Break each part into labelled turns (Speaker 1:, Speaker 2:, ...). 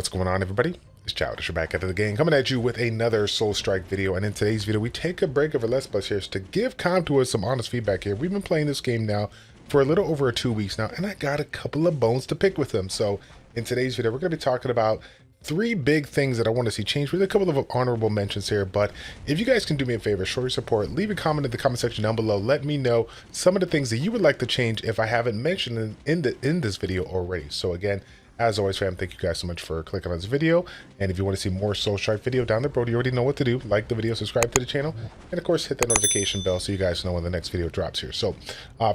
Speaker 1: What's going on, everybody? It's Childish back at it again, coming at you with another Soul Strike video. And in today's video, we take a break of our Let's Play here to give Contours some honest feedback here. We've been playing this game now for a little over 2 weeks now, and I got a couple of bones to pick with them. So in today's video, we're going to be talking about 3 big things that I want to see change with a couple of honorable mentions here. But if you guys can do me a favor, show your support, leave a comment in the comment section down below. Let me know some of the things that you would like to change if I haven't mentioned in this video already. So again, as always, fam, thank you guys so much for clicking on this video. And if you want to see more Soul Strike video down the road, you already know what to do. Like the video, subscribe to the channel, and of course, hit the notification bell so you guys know when the next video drops here. So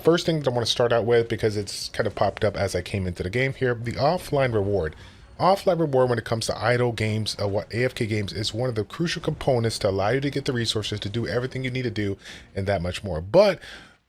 Speaker 1: first thing that I want to start out with, because it's kind of popped up as I came into the game here, the offline reward. Offline reward when it comes to idle games, AFK games, is one of the crucial components to allow you to get the resources to do everything you need to do and that much more. But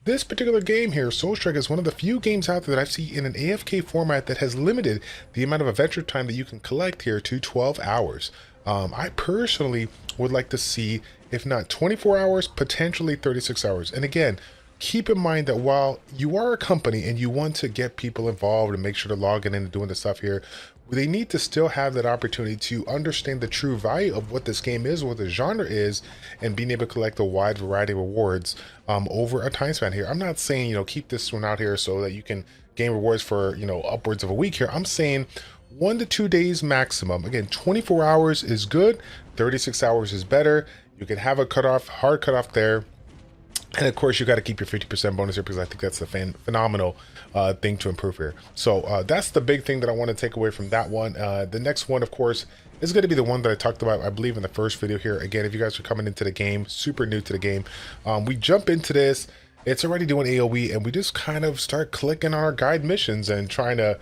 Speaker 1: this particular game here, Soul Strike, is one of the few games out there that I see in an AFK format that has limited the amount of adventure time that you can collect here to 12 hours. I personally would like to see, if not 24 hours, potentially 36 hours. And again, keep in mind that while you are a company and you want to get people involved and make sure they're logging in and doing the stuff here, they need to still have that opportunity to understand the true value of what this game is, what the genre is, and being able to collect a wide variety of rewards over a time span here. I'm not saying, keep this one out here so that you can gain rewards for, upwards of a week here. I'm saying 1 to 2 days maximum. Again, 24 hours is good. 36 hours is better. You can have a cutoff, hard cutoff there. And of course, you got to keep your 50% bonus here, because I think that's a phenomenal thing to improve here. So that's the big thing that I want to take away from that one. The next one, of course, is going to be the one that I talked about, I believe, in the first video here. Again, if you guys are coming into the game, super new to the game, we jump into this. It's already doing AoE, and we just kind of start clicking on our guide missions and trying to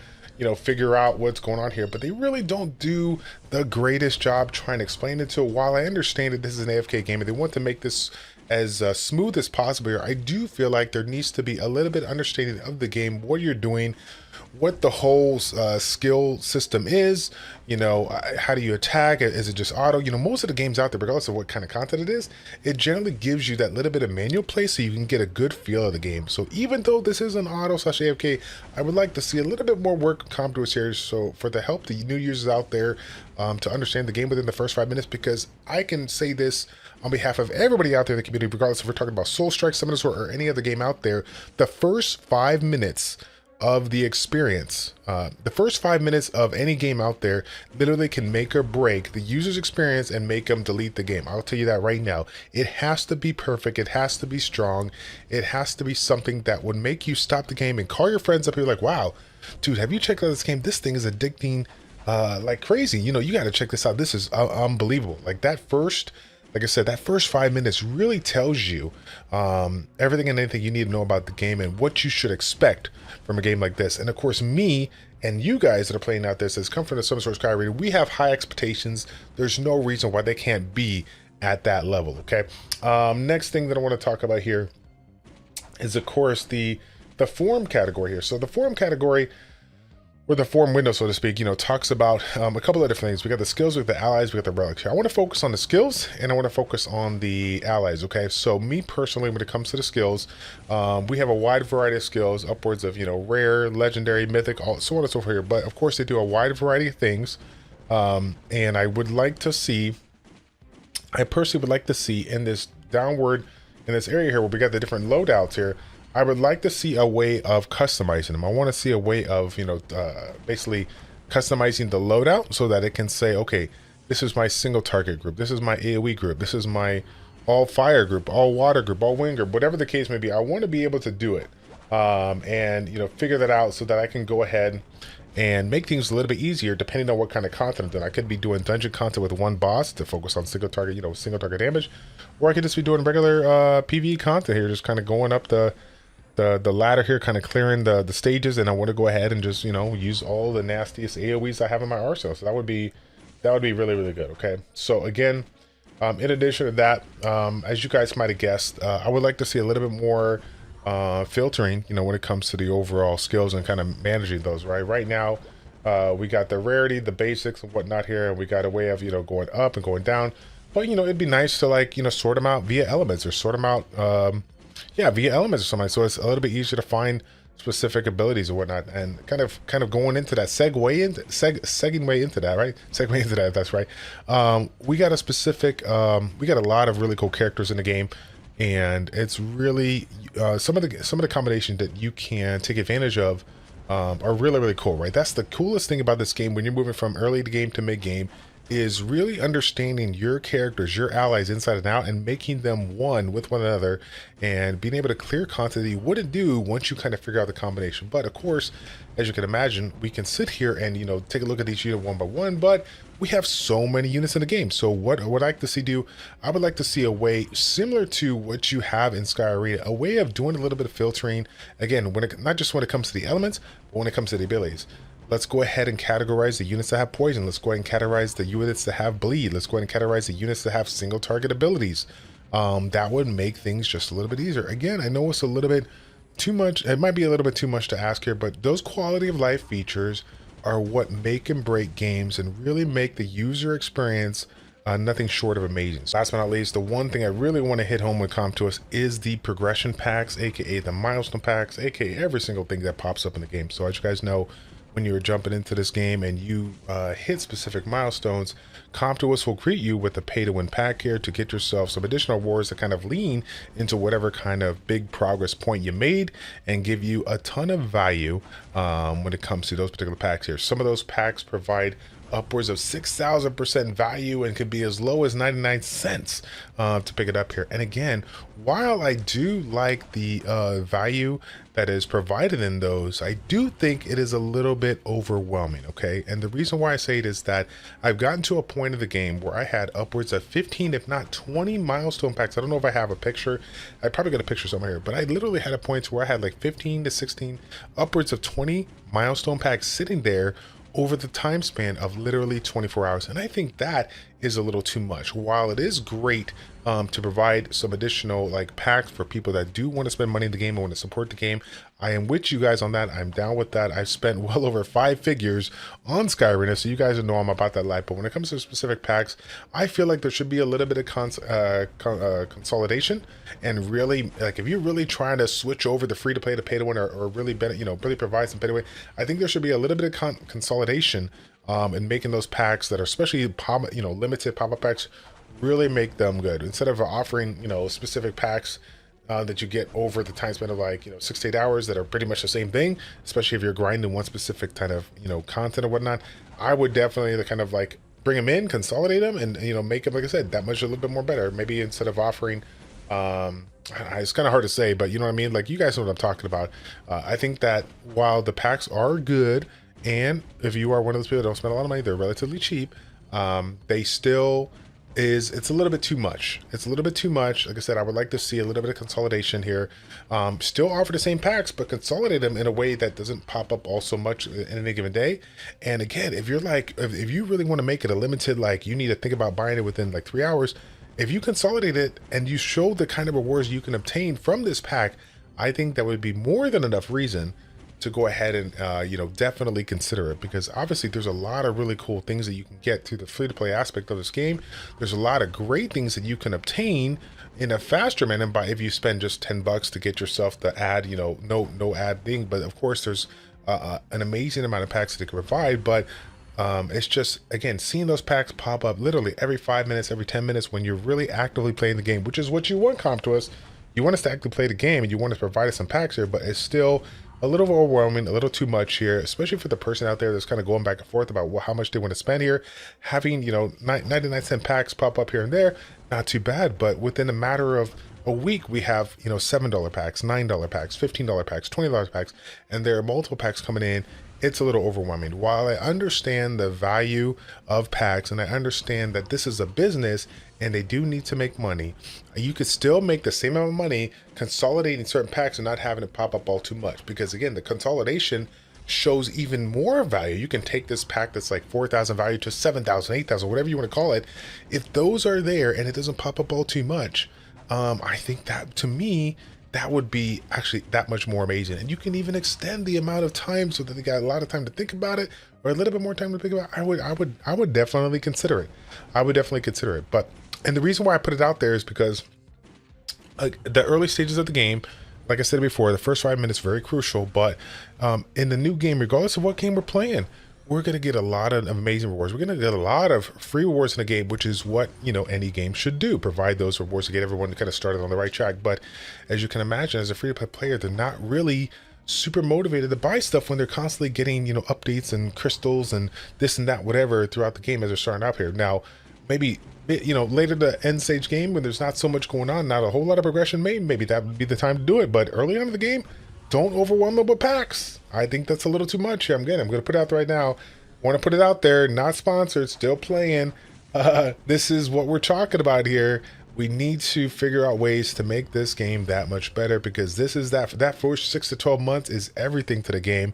Speaker 1: figure out what's going on here. But they really don't do the greatest job trying to explain it to. While I understand that this is an AFK game and they want to make this as smooth as possible here, I do feel like there needs to be a little bit understanding of the game, what you're doing, what the whole skill system is, how do you attack, is it just auto? Most of the games out there, regardless of what kind of content it is, it generally gives you that little bit of manual play so you can get a good feel of the game. So even though this is an auto / AFK, I would like to see a little bit more work come to us here, so for the help the new users out there to understand the game within the first 5 minutes, because I can say this on behalf of everybody out there in the community, regardless if we're talking about Soul Strike, Summon or any other game out there, the first 5 minutes of the experience, the first 5 minutes of any game out there literally can make or break the user's experience and make them delete the game. I'll tell you that right now. It has to be perfect. It has to be strong. It has to be something that would make you stop the game and call your friends up here like, wow, dude, have you checked out this game? This thing is addicting like crazy. You got to check this out. This is unbelievable. Like I said, that first 5 minutes really tells you everything and anything you need to know about the game and what you should expect from a game like this. And of course, me and you guys that are playing out this, as come from the Summon Sword Sky Reader, we have high expectations. There's no reason why they can't be at that level, okay? Next thing that I want to talk about here is, of course, the forum category here. So the forum category, or the forum window, so to speak, talks about a couple of different things. We got the skills, we got the allies, we got the relics here. I want to focus on the skills and I want to focus on the allies, okay? So me personally, when it comes to the skills, we have a wide variety of skills, upwards of, rare, legendary, mythic, all, so on and so forth here. But of course, they do a wide variety of things. And I would like to see, I personally would like to see in this downward, in this area here where we got the different loadouts here, I would like to see a way of customizing them. I want to see a way of, basically customizing the loadout so that it can say, okay, this is my single target group. This is my AoE group. This is my all fire group, all water group, all wind group, whatever the case may be. I want to be able to do it and, figure that out so that I can go ahead and make things a little bit easier depending on what kind of content I'm doing. I could be doing dungeon content with one boss to focus on single target, single target damage, or I could just be doing regular PvE content here, just kind of going up the ladder here, kind of clearing the stages, and I want to go ahead and just use all the nastiest AoEs I have in my arsenal. So that would be really, really good. Okay, so again, in addition to that, as you guys might have guessed, I would like to see a little bit more filtering, when it comes to the overall skills and kind of managing those. Right now, we got the rarity, the basics and whatnot here, and we got a way of going up and going down. But it'd be nice to sort them out via elements, or sort them out via elements or something, so it's a little bit easier to find specific abilities and whatnot, and kind of going into that segueing way into that, right? Segue into that, that's right. We got a specific, we got a lot of really cool characters in the game, and it's really some of the combinations that you can take advantage of are really cool, right? That's the coolest thing about this game when you're moving from early game to mid game, is really understanding your characters, your allies inside and out, and making them one with one another, and being able to clear content that you wouldn't do once you kind of figure out the combination. But of course, as you can imagine, we can sit here and, you know, take a look at each unit one by one, but we have so many units in the game. So what I would like to see do, I would like to see a way similar to what you have in Sky Arena, a way of doing a little bit of filtering. Again, not just when it comes to the elements, but when it comes to the abilities. Let's go ahead and categorize the units that have poison. Let's go ahead and categorize the units that have bleed. Let's go ahead and categorize the units that have single target abilities. That would make things just a little bit easier. Again, I know it's a little bit too much. It might be a little bit too much to ask here, but those quality of life features are what make and break games and really make the user experience nothing short of amazing. So last but not least, the one thing I really want to hit home with Comp to us is the progression packs, aka the milestone packs, aka every single thing that pops up in the game. So as you guys know, when you're jumping into this game and you hit specific milestones, Comptuous will greet you with a pay-to-win pack here to get yourself some additional rewards that kind of lean into whatever kind of big progress point you made and give you a ton of value when it comes to those particular packs here. Some of those packs provide upwards of 6,000% value and could be as low as 99 cents to pick it up here. And again, while I do like the value that is provided in those, I do think it is a little bit overwhelming, okay? And the reason why I say it is that I've gotten to a point of the game where I had upwards of 15, if not 20 milestone packs. I don't know if I have a picture. I probably got a picture somewhere here, but I literally had a point where I had like 15 to 16, upwards of 20 milestone packs sitting there over the time span of literally 24 hours. And I think that is a little too much. While it is great to provide some additional like packs for people that do want to spend money in the game and want to support the game, I am with you guys on that. I'm down with that. I've spent well over 5 figures on Sky Arena, so you guys know I'm about that life. But when it comes to specific packs, I feel like there should be a little bit of consolidation. And really, like if you're really trying to switch over the free to play to pay to win, or really, really provide some pay to win, I think there should be a little bit of consolidation in making those packs that are especially limited pop-up packs, really make them good, instead of offering specific packs that you get over the time span of like 6 to 8 hours that are pretty much the same thing. Especially if you're grinding one specific kind of content or whatnot, I would definitely kind of like bring them in, consolidate them, and make them, like I said, that much a little bit more better. Maybe instead of offering it's kind of hard to say, but you know what I mean, like you guys know what I'm talking about. I think that while the packs are good, and if you are one of those people that don't spend a lot of money, they're relatively cheap, they still it's a little bit too much. It's a little bit too much. Like I said, I would like to see a little bit of consolidation here. Still offer the same packs, but consolidate them in a way that doesn't pop up all so much in any given day. And again, if you're like, if you really want to make it a limited, like you need to think about buying it within like 3 hours, if you consolidate it and you show the kind of rewards you can obtain from this pack, I think that would be more than enough reason to go ahead and definitely consider it, because obviously there's a lot of really cool things that you can get through the free-to-play aspect of this game. There's a lot of great things that you can obtain in a faster manner by if you spend just $10 to get yourself the ad, no ad thing. But of course there's an amazing amount of packs that they can provide, but it's just, again, seeing those packs pop up literally every 5 minutes, every 10 minutes when you're really actively playing the game, which is what you want, Comp to us. You want us to actively play the game and you want us to provide us some packs here, but it's still a little overwhelming, a little too much here, especially for the person out there that's kind of going back and forth about how much they want to spend here. Having 99-cent packs pop up here and there, not too bad, but within a matter of a week we have $7 packs, $9 packs, $15 packs, $20 packs, and there are multiple packs coming in. It's a little overwhelming. While I understand the value of packs and I understand that this is a business and they do need to make money, you could still make the same amount of money consolidating certain packs and not having it pop up all too much, because again, the consolidation shows even more value. You can take this pack that's like 4,000 value to 7,000, 8,000, whatever you want to call it. If those are there and it doesn't pop up all too much, I think that, to me, that would be actually that much more amazing. And you can even extend the amount of time so that they got a lot of time to think about it, or a little bit more time to think about it. I would definitely consider it. I would definitely consider it. And the reason why I put it out there is because the early stages of the game, like I said before, the first 5 minutes very crucial, but in the new game, regardless of what game we're playing, we're going to get a lot of amazing rewards. We're going to get a lot of free rewards in the game, which is what, you know, any game should do, provide those rewards to get everyone kind of started on the right track. But as you can imagine, as a free-to-play player, they're not really super motivated to buy stuff when they're constantly getting, you know, updates and crystals and this and that, whatever, throughout the game as they're starting out here. Now, maybe, you know, later the end stage game when there's not so much going on, not a whole lot of progression, maybe that would be the time to do it. But early on in the game, don't overwhelm them with packs. I think that's a little too much here. I'm going to put it out there right now. Want to put it out there, not sponsored, still playing. This is what we're talking about here. We need to figure out ways to make this game that much better, because this is that first 6 to 12 months is everything to the game.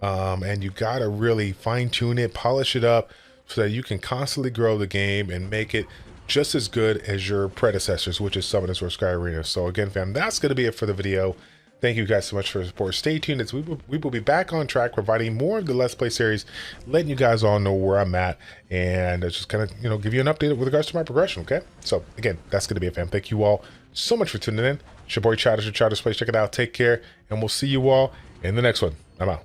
Speaker 1: And you got to really fine tune it, polish it up so that you can constantly grow the game and make it just as good as your predecessors, which is Summoners or Sky Arena. So again, fam, that's going to be it for the video. Thank you guys so much for your support. Stay tuned as we will be back on track, providing more of the Let's Play series, letting you guys all know where I'm at, and just kind of, you know, give you an update with regards to my progression, okay? So again, that's going to be it, fam. Thank you all so much for tuning in. It's your boy Childish of ChildishPlays. Check it out. Take care, and we'll see you all in the next one. I'm out.